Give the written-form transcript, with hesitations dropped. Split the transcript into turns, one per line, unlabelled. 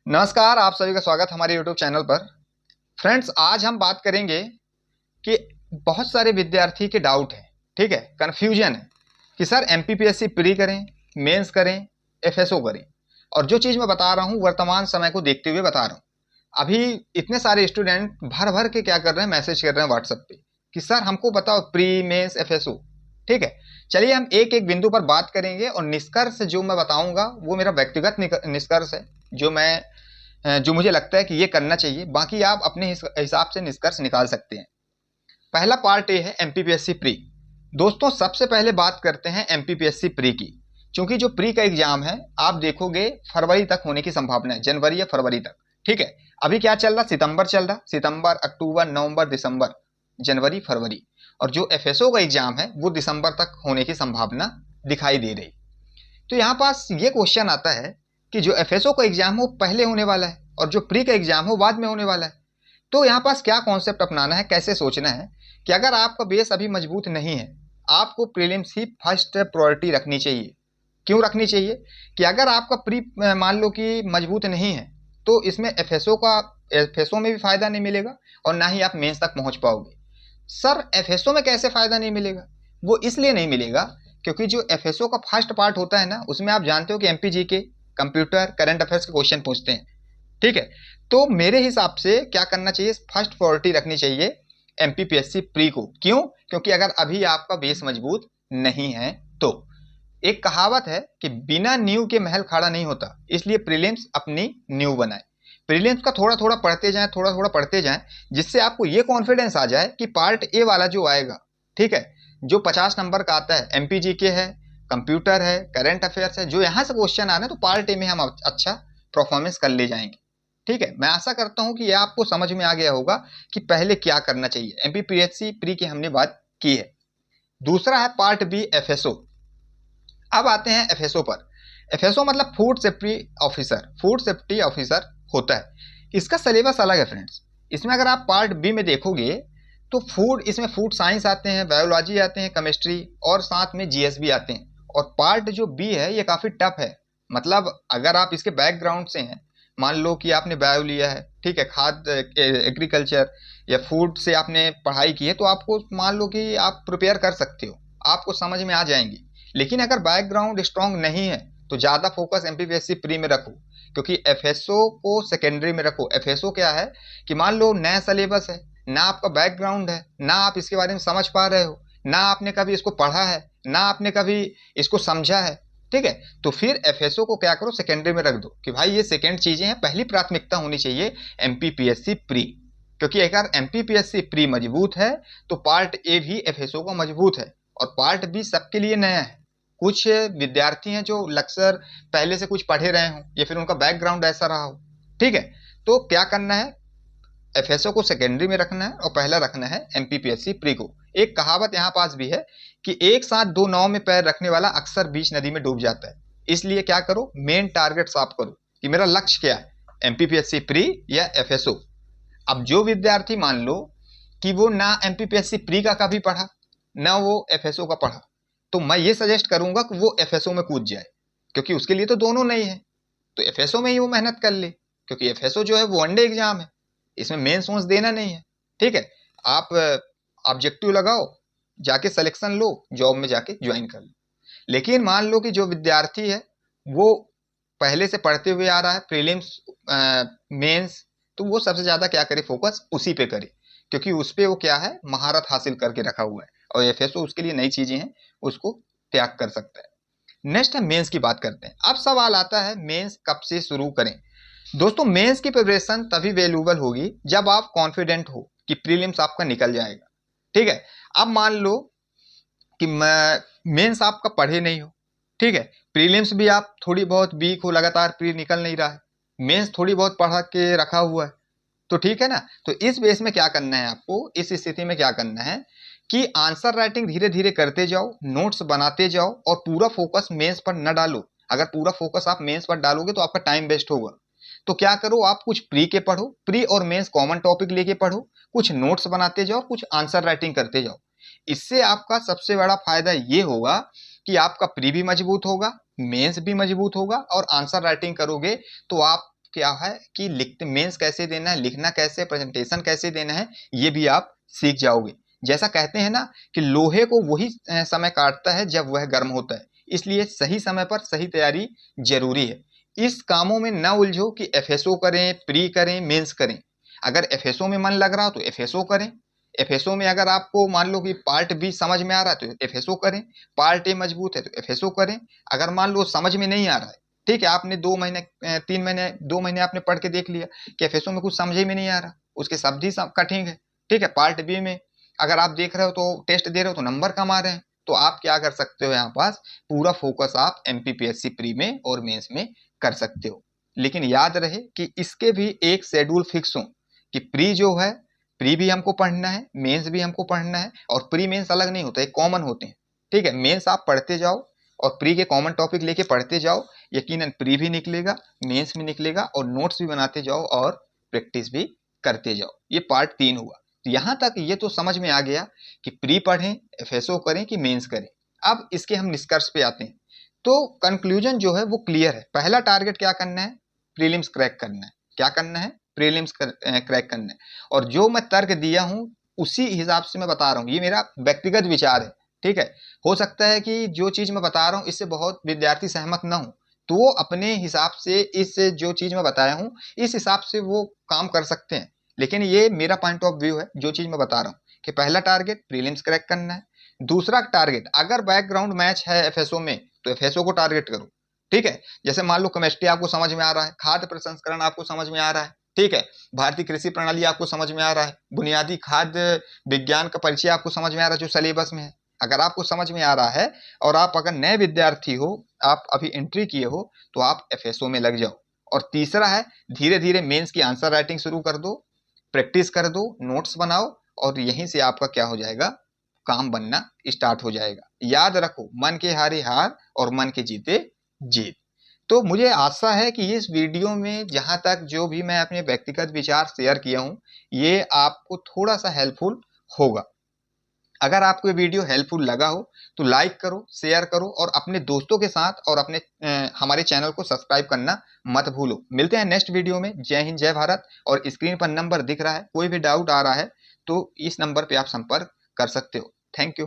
नमस्कार, आप सभी का स्वागत हमारे YouTube चैनल पर। फ्रेंड्स, आज हम बात करेंगे कि बहुत सारे विद्यार्थी के डाउट है, ठीक है, कन्फ्यूजन है कि सर एमपीपीएससी प्री करें, मेंस करें, एफएसओ करें। और जो चीज़ मैं बता रहा हूँ वर्तमान समय को देखते हुए बता रहा हूँ। अभी इतने सारे स्टूडेंट भर भर के क्या कर रहे हैं, मैसेज कर रहे हैं व्हाट्सएप पे कि सर हमको बताओ प्री मेंस एफएसओ। ठीक है, चलिए हम एक एक बिंदु पर बात करेंगे और निष्कर्ष जो मैं बताऊंगा वो मेरा व्यक्तिगत निष्कर्ष है, जो मुझे लगता है कि ये करना चाहिए। बाकी आप अपने हिसाब से निष्कर्ष निकाल सकते हैं। पहला पार्ट ये है एमपीपीएससी प्री। दोस्तों, सबसे पहले बात करते हैं एमपीपीएससी प्री की। क्योंकि जो प्री का एग्जाम है आप देखोगे फरवरी तक होने की संभावना है, जनवरी या फरवरी तक। ठीक है, अभी क्या चल रहा, सितंबर चल रहा, सितंबर, अक्टूबर, नवंबर, दिसंबर, जनवरी, फरवरी। और जो एफएसओ का एग्जाम है वो दिसंबर तक होने की संभावना दिखाई दे रही। तो यहाँ पास ये क्वेश्चन आता है कि जो एफएसओ का एग्जाम है वो पहले होने वाला है और जो प्री का एग्जाम है वो बाद में होने वाला है। तो यहाँ पास क्या कॉन्सेप्ट अपनाना है, कैसे सोचना है कि अगर आपका बेस अभी मजबूत नहीं है, आपको प्रीलिम्स ही फर्स्ट प्रायोरिटी रखनी चाहिए। क्यों रखनी चाहिए कि अगर आपका प्री मान लो कि मजबूत नहीं है तो इसमें एफएसओ में भी फायदा नहीं मिलेगा और ना ही आप मेंस तक पहुंच पाओगे। सर एफएसओ में कैसे फायदा नहीं मिलेगा? वो इसलिए नहीं मिलेगा क्योंकि जो एफएसओ का फर्स्ट पार्ट होता है ना, उसमें आप जानते हो कि एमपीजीके, कंप्यूटर, करंट अफेयर्स के क्वेश्चन पूछते हैं। ठीक है, तो मेरे हिसाब से क्या करना चाहिए, फर्स्ट प्रायोरिटी रखनी चाहिए एमपीपीएससी प्री को। क्यों? क्योंकि अगर अभी आपका बेस मजबूत नहीं है तो एक कहावत है कि बिना नींव के महल खड़ा नहीं होता, इसलिए प्रीलिम्स अपनी नींव बनाए। प्रीलिम्स का थोड़ा थोड़ा पढ़ते जाएं, थोड़ा थोड़ा पढ़ते जाएं, जिससे आपको ये कॉन्फिडेंस आ जाए कि पार्ट ए वाला जो आएगा, ठीक है, जो 50 नंबर का आता है, एमपीजीके है, कंप्यूटर है, करंट अफेयर्स है, जो यहाँ से क्वेश्चन आ रहे हैं तो पार्ट ए में हम अच्छा परफॉर्मेंस कर ले जाएंगे। ठीक है, मैं आशा करता हूँ कि ये आपको समझ में आ गया होगा कि पहले क्या करना चाहिए। एमपीपीएससी प्री की हमने बात की है। दूसरा है पार्ट बी, एफएसओ। अब आते हैं एफएसओ पर। एफएसओ मतलब food safety officer, food safety officer होता है। इसका सिलेबस अलग है फ्रेंड्स। इसमें अगर आप पार्ट बी में देखोगे तो इसमें फूड साइंस आते हैं, बायोलॉजी आते हैं, केमिस्ट्री और साथ में जीएस भी आते हैं। और पार्ट जो बी है ये काफ़ी टफ है। मतलब अगर आप इसके बैकग्राउंड से हैं, मान लो कि आपने बायो लिया है, ठीक है, खाद्य एग्रीकल्चर या फूड से आपने पढ़ाई की है, तो आपको मान लो कि आप प्रिपेयर कर सकते हो, आपको समझ में आ जाएंगी। लेकिन अगर बैकग्राउंड स्ट्रांग नहीं है तो ज़्यादा फोकस एमपीपीएससी प्री में रखो, क्योंकि एफएसओ को सेकेंडरी में रखो। एफएसओ क्या है कि मान लो नया सिलेबस है, ना आपका बैकग्राउंड है, ना आप इसके बारे में समझ पा रहे हो, ना आपने कभी इसको पढ़ा है, ना आपने कभी इसको समझा है। ठीक है, तो फिर एफएसओ को क्या करो, सेकेंडरी में रख दो कि भाई ये सेकेंड चीजें हैं, पहली प्राथमिकता होनी चाहिए एमपीपीएससी प्री। क्योंकि अगर एमपीपीएससी प्री मजबूत है तो पार्ट ए भी एफएसओ का मजबूत है और पार्ट बी सबके लिए नया है। कुछ विद्यार्थी हैं जो अक्सर पहले से कुछ पढ़े रहे हों या फिर उनका बैकग्राउंड ऐसा रहा हो। ठीक है, तो क्या करना है, एफएसओ को सेकेंडरी में रखना है और पहला रखना है एमपीपीएससी प्री को। एक कहावत यहाँ पास भी है कि एक साथ दो नाव में पैर रखने वाला अक्सर बीच नदी में डूब जाता है। इसलिए क्या करो, मेन टारगेट साफ करो कि मेरा लक्ष्य क्या है, एमपीपीएससी प्री या एफएसओ। अब जो विद्यार्थी मान लो कि वो ना एमपीपीएससी प्री का कभी पढ़ा ना वो एफएसओ का पढ़ा, तो मैं ये सजेस्ट करूंगा कि वो एफएसओ में कूद जाए, क्योंकि उसके लिए तो दोनों नहीं है। तो एफएसओ में ही वो मेहनत कर ले, क्योंकि एफएसओ जो है वो वनडे एग्जाम है, इसमें मेंस वोंस देना नहीं है। ठीक है, आप ऑब्जेक्टिव लगाओ, जाके सिलेक्शन लो, जॉब में जाके ज्वाइन कर लो। लेकिन मान लो कि जो विद्यार्थी है वो पहले से पढ़ते हुए आ रहा है प्रीलिम्स मेंस, तो वो सबसे ज्यादा क्या करे, फोकस उसी पे करे, क्योंकि उस पे वो क्या है, महारत हासिल करके रखा हुआ है और एफएसओ उसके लिए नई चीजें हैं, उसको त्याग कर सकता है। नेक्स्ट है मेंस की बात करते हैं। अब सवाल आता है मेंस कब से शुरू करें। दोस्तों, मेंस की प्रिपरेशन तभी वैल्यूएबल होगी जब आप कॉन्फिडेंट हो कि प्रीलिम्स आपका निकल जाएगा। ठीक है, अब मान लो कि मेंस आपका पढ़े नहीं हो, ठीक है, प्रीलिम्स भी आप थोड़ी बहुत वीक हो, लगातार प्री निकल नहीं रहा है, मेंस थोड़ी बहुत पढ़ा के रखा हुआ है, तो ठीक है ना। तो इस बेस में क्या करना है आपको, इस स्थिति में क्या करना है कि आंसर राइटिंग धीरे धीरे करते जाओ, नोट्स बनाते जाओ और पूरा फोकस मेंस पर न डालो। अगर पूरा फोकस आप मेंस पर डालोगे तो आपका टाइम वेस्ट होगा। तो क्या करो, आप कुछ प्री के पढ़ो, प्री और मेंस कॉमन टॉपिक लेके पढ़ो, कुछ नोट्स बनाते जाओ, कुछ आंसर राइटिंग करते जाओ। इससे आपका सबसे बड़ा फायदा ये होगा कि आपका प्री भी मजबूत होगा, मेंस भी मजबूत होगा और आंसर राइटिंग करोगे तो आप क्या है कि लिखते मेंस कैसे देना है, लिखना कैसे, प्रेजेंटेशन कैसे देना है, ये भी आप सीख जाओगे। जैसा कहते हैं ना कि लोहे को वही समय काटता है जब वह गर्म होता है, इसलिए सही समय पर सही तैयारी जरूरी है। इस कामों में न उलझो कि एफएसओ करें, प्री करें, मेंस करें। अगर एफएसओ में मन लग रहा हो तो एफएसओ करें। एफएसओ में अगर आपको मान लो कि पार्ट बी समझ में आ रहा है तो एफएसओ करें, पार्ट ए मजबूत है तो एफएसओ करें। अगर मान लो समझ में नहीं आ रहा है, ठीक है, आपने 2 महीने 3 महीने 2 महीने आपने पढ़ के देख लिया कि एफएसओ में कुछ समझ में नहीं आ रहा, उसके शब्द ही कठिन है, ठीक है, पार्ट बी में अगर आप देख रहे हो तो टेस्ट दे रहे हो तो नंबर कम आ रहे हैं, तो आप क्या कर सकते हो, यहाँ पास पूरा फोकस आप एमपीपीएससी प्री में और मेंस में कर सकते हो। लेकिन याद रहे कि इसके भी एक शेड्यूल फिक्स हो कि प्री जो है, प्री भी हमको पढ़ना है, मेंस भी हमको पढ़ना है, और प्री मेंस अलग नहीं होता है, कॉमन होते हैं, ठीक है। मेंस आप पढ़ते जाओ और प्री के कॉमन टॉपिक लेके पढ़ते जाओ, यकीनन प्री भी निकलेगा, मेंस भी निकलेगा, और नोट्स भी बनाते जाओ और प्रैक्टिस भी करते जाओ। ये पार्ट 3 हुआ। तो यहाँ तक ये तो समझ में आ गया कि प्री पढ़ें, एफएसओ करें कि मेंस करें। अब इसके हम निष्कर्ष पे आते हैं। तो कंक्लूजन जो है वो क्लियर है। पहला टारगेट क्या करना है, प्रीलिम्स क्रैक करना है। क्या करना है, प्रीलिम्स क्रैक करना है। और जो मैं तर्क दिया हूं उसी हिसाब से मैं बता रहा हूं, ये मेरा व्यक्तिगत विचार है, ठीक है। हो सकता है कि जो चीज मैं बता रहा हूं इससे बहुत विद्यार्थी सहमत ना हो, तो वो अपने हिसाब से इस जो चीज मैं बताया हूं इस हिसाब से वो काम कर सकते हैं। लेकिन ये मेरा पॉइंट ऑफ व्यू है, जो चीज मैं बता रहा हूँ कि पहला टारगेट प्रीलिम्स क्रैक करना है। दूसरा टारगेट, अगर बैकग्राउंड मैच है एफएसओ में तो एफएसओ को टारगेट करो, ठीक है। जैसे मान लो केमिस्ट्री आपको समझ में आ रहा है, खाद्य प्रसंस्करण आपको समझ में आ रहा है, ठीक है, भारतीय कृषि प्रणाली आपको समझ में आ रहा है, बुनियादी खाद्य विज्ञान का परिचय आपको समझ में आ रहा है जो सिलेबस में है। अगर आपको समझ में आ रहा है और आप अगर नए विद्यार्थी हो, आप अभी एंट्री किए हो, तो आप एफएसओ में लग जाओ। और तीसरा है, धीरे धीरे मेंस की आंसर राइटिंग शुरू कर दो, प्रैक्टिस कर दो, नोट्स बनाओ, और यहीं से आपका क्या हो जाएगा, काम बनना स्टार्ट हो जाएगा। याद रखो, मन के हारे हार और मन के जीते जीत। तो मुझे आशा है कि इस वीडियो में जहां तक जो भी मैं अपने व्यक्तिगत विचार शेयर किया हूं ये आपको थोड़ा सा हेल्पफुल होगा। अगर आपको ये वीडियो हेल्पफुल लगा हो तो लाइक करो, शेयर करो, और अपने दोस्तों के साथ और अपने हमारे चैनल को सब्सक्राइब करना मत भूलो। मिलते हैं नेक्स्ट वीडियो में। जय हिंद, जय भारत। और स्क्रीन पर नंबर दिख रहा है, कोई भी डाउट आ रहा है तो इस नंबर पे आप संपर्क कर सकते हो। Thank you.